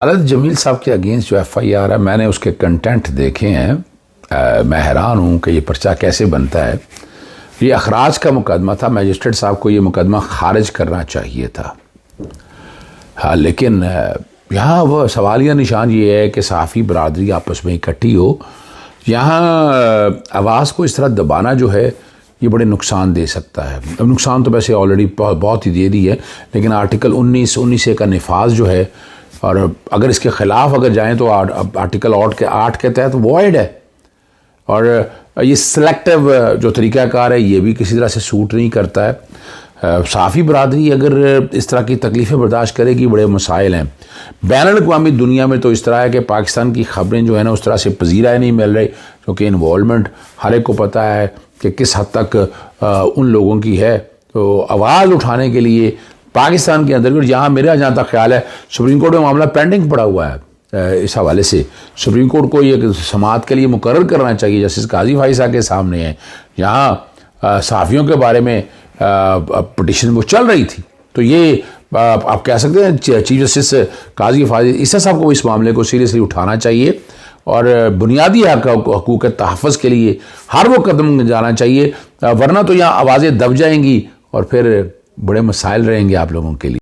खालिद जमील साहब के अगेंस्ट जो FIR है, मैंने उसके कंटेंट देखे हैं। मैं हैरान हूँ कि ये पर्चा कैसे बनता है। ये अखराज का मुकदमा था, मजिस्ट्रेट साहब को ये मुकदमा खारिज करना चाहिए था। हाँ, लेकिन यहाँ वह सवालिया निशान ये है कि सहाफ़ी बरादरी आपस में इकट्ठी हो। यहाँ आवाज़ को इस तरह दबाना जो है ये बड़े नुकसान दे सकता है। अब नुकसान तो वैसे ऑलरेडी बहुत ही दे दी है, लेकिन आर्टिकल 19 का नफाज जो है, और अगर इसके ख़िलाफ़ अगर जाएँ तो आर्टिकल 8 के तहत वॉइड है। और ये सिलेक्टिव जो तरीक़ाकार है ये भी किसी तरह से सूट नहीं करता है। सहाफ़ी बरादरी अगर इस तरह की तकलीफ़ें बर्दाश्त करेगी, बड़े मसाइल हैं। बैनुल-अक़वामी दुनिया में तो इस तरह है कि पाकिस्तान की ख़बरें जो है ना उस तरह से पजीराई नहीं मिल रही, क्योंकि इन्वॉल्वमेंट हर एक को पता है कि किस हद तक उन लोगों की है। तो आवाज़ उठाने के लिए पाकिस्तान के अंदर, जहाँ मेरा जहाँ तक ख्याल है सुप्रीम कोर्ट में मामला पेंडिंग पड़ा हुआ है, इस हवाले से सुप्रीम कोर्ट को ये समाअत के लिए मुकर्रर करना चाहिए। जस्टिस काजी फाइसा के सामने है, यहाँ सहाफ़ियों के बारे में पिटिशन वो चल रही थी। तो ये आप कह सकते हैं चीफ जस्टिस काजी फाइसा साहब को इस मामले को सीरियसली उठाना चाहिए और बुनियादी हकूक़ के तहफ़्फ़ुज़ के लिए हर वो कदम जाना चाहिए, वरना तो यहाँ आवाज़ें दब जाएंगी और फिर बड़े मसाइल रहेंगे आप लोगों के लिए।